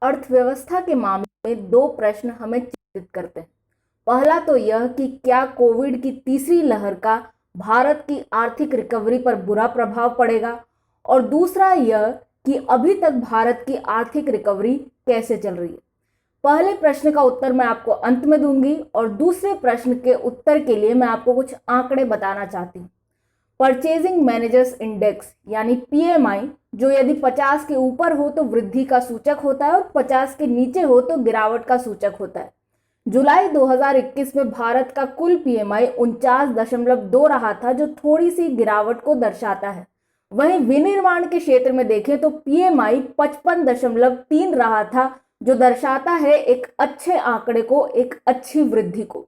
अर्थव्यवस्था के मामले में दो प्रश्न हमें चिंतित करते हैं। पहला तो यह कि क्या कोविड की तीसरी लहर का भारत की आर्थिक रिकवरी पर बुरा प्रभाव पड़ेगा, और दूसरा यह कि अभी तक भारत की आर्थिक रिकवरी कैसे चल रही है। पहले प्रश्न का उत्तर मैं आपको अंत में दूंगी और दूसरे प्रश्न के उत्तर के लिए मैं आपको कुछ आंकड़े बताना चाहती हूँ। परचेजिंग मैनेजर्स इंडेक्स यानी पीएमआई, जो यदि 50 के ऊपर हो तो वृद्धि का सूचक होता है और 50 के नीचे हो तो गिरावट का सूचक होता है। जुलाई 2021 में भारत का कुल पीएमआई 49.2 रहा था, जो थोड़ी सी गिरावट को दर्शाता है। वहीं विनिर्माण के क्षेत्र में देखें तो पीएमआई 55.3 रहा था, जो दर्शाता है एक अच्छे आंकड़े को, एक अच्छी वृद्धि को।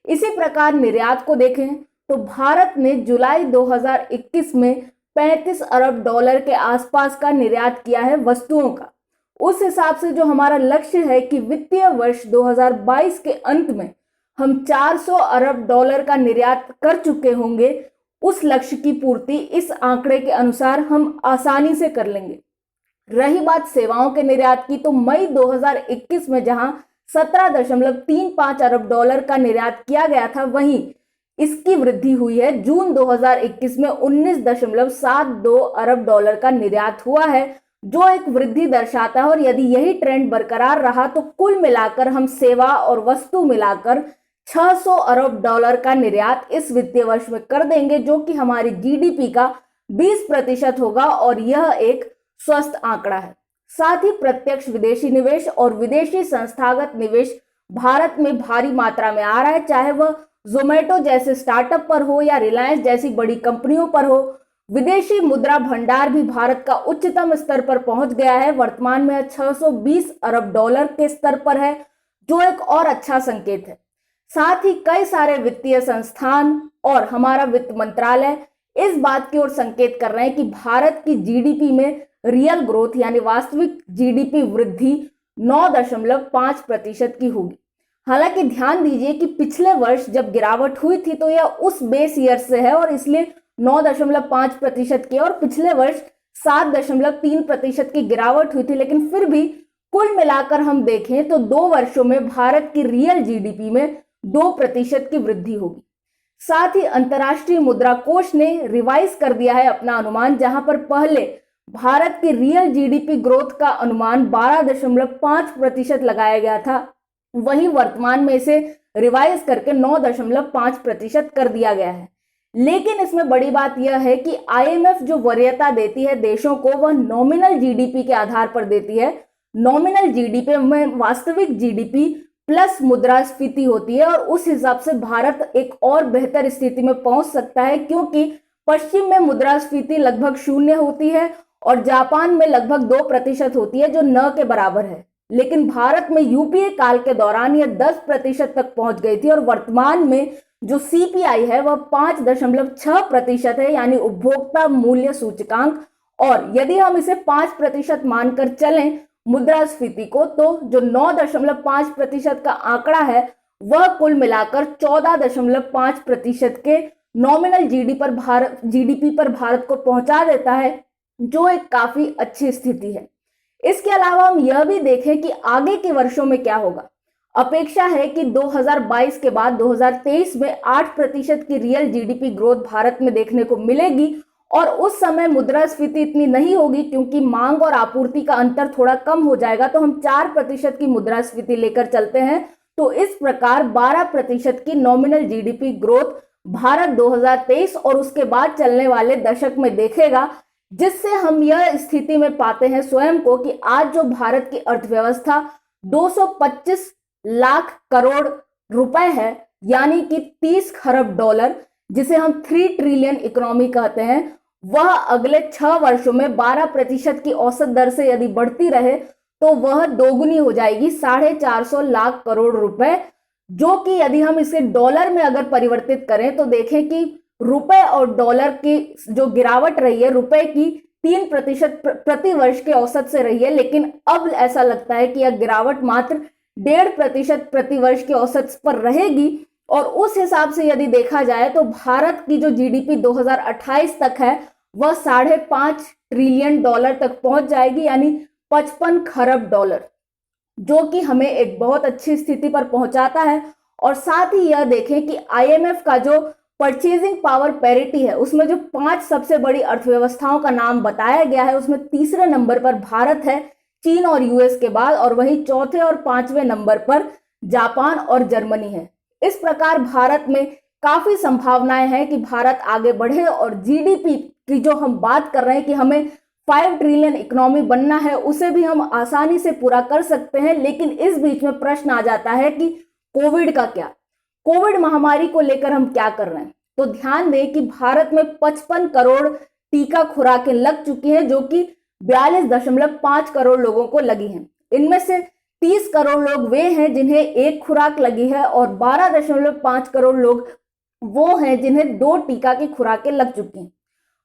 इसी प्रकार निर्यात को देखें तो भारत ने जुलाई 2021 में 35 अरब डॉलर के आसपास का निर्यात किया है वस्तुओं का। उस हिसाब से जो हमारा लक्ष्य है कि वित्तीय वर्ष 2022 के अंत में हम 400 अरब डॉलर का निर्यात कर चुके होंगे, उस लक्ष्य की पूर्ति इस आंकड़े के अनुसार हम आसानी से कर लेंगे। रही बात सेवाओं के निर्यात की, तो मई 2021 में जहां 17.35 अरब डॉलर का निर्यात किया गया था, वहीं इसकी वृद्धि हुई है। जून 2021 में 19.72 अरब डॉलर का निर्यात हुआ है, जो एक वृद्धि दर्शाता है। और यदि यही ट्रेंड बरकरार रहा तो कुल मिलाकर हम सेवा और वस्तु मिलाकर 600 अरब डॉलर का निर्यात इस वित्तीय वर्ष में कर देंगे, जो कि हमारी जीडीपी का 20% होगा, और यह एक स्वस्थ आंकड़ा है। साथ ही प्रत्यक्ष विदेशी निवेश और विदेशी संस्थागत निवेश भारत में भारी मात्रा में आ रहा है, चाहे वह जोमेटो जैसे स्टार्टअप पर हो या रिलायंस जैसी बड़ी कंपनियों पर हो। विदेशी मुद्रा भंडार भी भारत का उच्चतम स्तर पर पहुंच गया है, वर्तमान में 620 अरब डॉलर के स्तर पर है, जो एक और अच्छा संकेत है। साथ ही कई सारे वित्तीय संस्थान और हमारा वित्त मंत्रालय इस बात की ओर संकेत कर रहे हैं कि भारत की जीडीपी में रियल ग्रोथ यानी वास्तविक जीडीपी वृद्धि 9.5% की होगी। हालांकि ध्यान दीजिए कि पिछले वर्ष जब गिरावट हुई थी तो यह उस बेस ईयर से है और इसलिए 9.5% की, और पिछले वर्ष 7.3% की गिरावट हुई थी। लेकिन फिर भी कुल मिलाकर हम देखें तो 2 वर्षों में भारत की रियल जीडीपी में 2% की वृद्धि होगी। साथ ही अंतर्राष्ट्रीय मुद्रा कोष ने रिवाइज कर दिया है अपना अनुमान, जहां पर पहले भारत की रियल जीडीपी ग्रोथ का अनुमान 12.5% लगाया गया था, वहीं वर्तमान में इसे रिवाइज करके 9.5% कर दिया गया है। लेकिन इसमें बड़ी बात यह है कि आईएमएफ जो वरीयता देती है देशों को, वह नॉमिनल जीडीपी के आधार पर देती है। नॉमिनल जीडीपी में वास्तविक जीडीपी प्लस मुद्रास्फीति होती है, और उस हिसाब से भारत एक और बेहतर स्थिति में पहुंच सकता है, क्योंकि पश्चिम में मुद्रास्फीति लगभग 0 होती है और जापान में लगभग 2% होती है, जो न के बराबर है। लेकिन भारत में यूपीए काल के दौरान यह 10% तक पहुंच गई थी, और वर्तमान में जो सीपीआई है वह 5.6% है, यानी उपभोक्ता मूल्य सूचकांक। और यदि हम इसे 5% मानकर चलें मुद्रास्फीति को, तो जो 9.5% का आंकड़ा है वह कुल मिलाकर 14.5% के नॉमिनल जीडीपी पर भारत को पहुंचा देता है, जो एक काफी अच्छी स्थिति है। इसके अलावा हम यह भी देखें कि आगे के वर्षों में क्या होगा। अपेक्षा है कि 2022 के बाद 2023 में 8% की रियल जीडीपी ग्रोथ भारत में देखने को मिलेगी, और उस समय मुद्रास्फीति इतनी नहीं होगी, क्योंकि मांग और आपूर्ति का अंतर थोड़ा कम हो जाएगा। तो हम 4% की मुद्रास्फीति लेकर चलते हैं, तो इस प्रकार 12% की नॉमिनल जीडीपी ग्रोथ भारत 2023 और उसके बाद चलने वाले दशक में देखेगा, जिससे हम यह स्थिति में पाते हैं स्वयं को कि आज जो भारत की अर्थव्यवस्था 225 लाख करोड़ रुपए है, यानी कि 30 खरब डॉलर, जिसे हम 3 ट्रिलियन इकोनॉमी कहते हैं, वह अगले 6 वर्षों में 12% की औसत दर से यदि बढ़ती रहे तो वह दोगुनी हो जाएगी, 450 लाख करोड़ रुपए, जो कि यदि हम इसे डॉलर में अगर परिवर्तित करें तो देखें कि रुपए और डॉलर की जो गिरावट रही है, रुपए की 3% प्रति वर्ष के औसत से रही है, लेकिन अब ऐसा लगता है कि यह गिरावट मात्र 1.5% प्रति वर्ष के औसत पर रहेगी। और उस हिसाब से यदि देखा जाए तो भारत की जो जीडीपी 2028 तक है वह 5.5 ट्रिलियन डॉलर तक पहुंच जाएगी, यानी 55 खरब डॉलर। जो कि हमें एक बहुत अच्छी स्थिति पर पहुंचाता है। और साथ ही यह देखें कि आईएमएफ का जो परचेजिंग पावर पैरिटी है, उसमें जो 5 सबसे बड़ी अर्थव्यवस्थाओं का नाम बताया गया है, उसमें तीसरे नंबर पर भारत है चीन और यूएस के बाद, और वही चौथे और 5वें नंबर पर जापान और जर्मनी है। इस प्रकार भारत में काफी संभावनाएं हैं कि भारत आगे बढ़े और जीडीपी की जो हम बात कर रहे हैं कि हमें 5 ट्रिलियन इकोनॉमी बनना है, उसे भी हम आसानी से पूरा कर सकते हैं। लेकिन इस बीच में प्रश्न आ जाता है कि कोविड का क्या, कोविड महामारी को लेकर हम क्या कर रहे हैं। तो ध्यान दें कि भारत में 55 करोड़ टीका खुराकें लग चुकी हैं, जो कि 42.5 करोड़ लोगों को लगी हैं। इनमें से 30 करोड़ लोग वे हैं जिन्हें एक खुराक लगी है और 12.5 करोड़ लोग वो हैं जिन्हें 2 टीका की खुराकें लग चुकी हैं।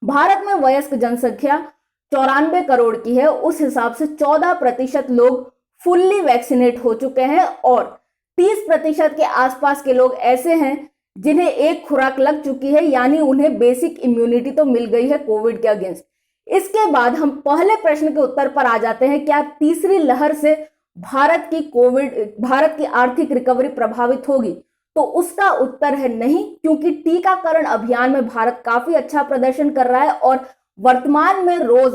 भारत में वयस्क जनसंख्या 94 करोड़ की है। उस हिसाब से 14% लोग फुल्ली वैक्सीनेट हो चुके हैं और 30% के आसपास के लोग ऐसे हैं जिन्हें एक खुराक लग चुकी है, यानी उन्हें बेसिक इम्यूनिटी तो मिल गई है कोविड के अगेंस्ट। इसके बाद हम पहले प्रश्न के उत्तर पर आ जाते हैं, क्या तीसरी लहर से भारत की आर्थिक रिकवरी प्रभावित होगी? तो उसका उत्तर है नहीं, क्योंकि टीकाकरण अभियान में भारत काफी अच्छा प्रदर्शन कर रहा है और वर्तमान में रोज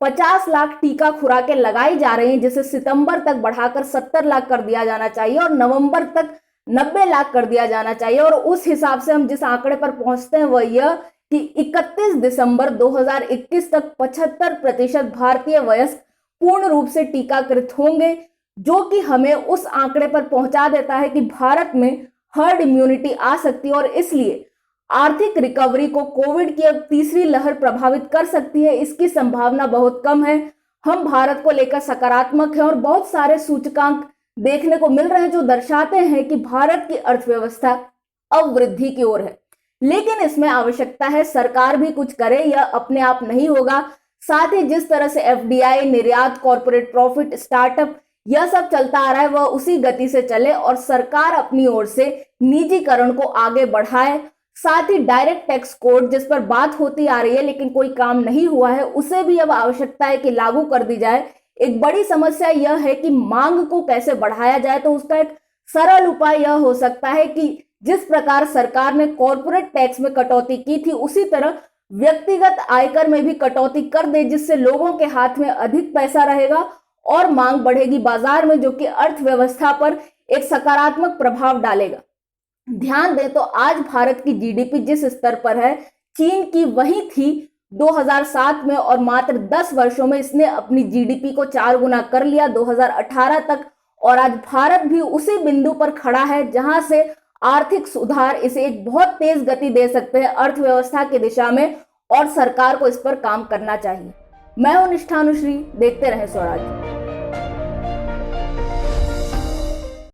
50 लाख टीका खुराकें लगाई जा रही हैं, जिसे सितंबर तक बढ़ाकर 70 लाख कर दिया जाना चाहिए और नवंबर तक 90 लाख कर दिया जाना चाहिए। और उस हिसाब से हम जिस आंकड़े पर पहुंचते हैं वह यह कि 31 दिसंबर 2021 तक 75% भारतीय वयस्क पूर्ण रूप से टीकाकृत होंगे, जो कि हमें उस आंकड़े पर पहुंचा देता है कि भारत में हर्ड इम्यूनिटी आ सकती है और इसलिए आर्थिक रिकवरी को कोविड की अब तीसरी लहर प्रभावित कर सकती है। इसकी संभावना बहुत कम है। हम भारत को लेकर सकारात्मक हैं और बहुत सारे सूचकांक देखने को मिल रहे हैं जो दर्शाते हैं कि भारत की अर्थव्यवस्था अब वृद्धि की ओर है। लेकिन इसमें आवश्यकता है सरकार भी कुछ करे, यह अपने आप नहीं होगा। साथ ही जिस तरह से एफडीआई, निर्यात, कॉर्पोरेट प्रॉफिट, स्टार्टअप, यह सब चलता आ रहा है, वह उसी गति से चले और सरकार अपनी ओर से निजीकरण को आगे बढ़ाए। साथ ही डायरेक्ट टैक्स कोड, जिस पर बात होती आ रही है लेकिन कोई काम नहीं हुआ है, उसे भी अब आवश्यकता है कि लागू कर दी जाए। एक बड़ी समस्या यह है कि मांग को कैसे बढ़ाया जाए। तो उसका एक सरल उपाय यह हो सकता है कि जिस प्रकार सरकार ने कॉर्पोरेट टैक्स में कटौती की थी, उसी तरह व्यक्तिगत आयकर में भी कटौती कर दे, जिससे लोगों के हाथ में अधिक पैसा रहेगा और मांग बढ़ेगी बाजार में, जो कि अर्थव्यवस्था पर एक सकारात्मक प्रभाव डालेगा। ध्यान दें तो आज भारत की जीडीपी जिस स्तर पर है, चीन की वही थी 2007 में और मात्र 10 वर्षों में इसने अपनी जीडीपी को 4 गुना कर लिया 2018 तक। और आज भारत भी उसी बिंदु पर खड़ा है जहां से आर्थिक सुधार इसे एक बहुत तेज गति दे सकते हैं अर्थव्यवस्था की दिशा में, और सरकार को इस पर काम करना चाहिए। मैं हूं निष्ठा अनुश्री, देखते रहें स्वराज।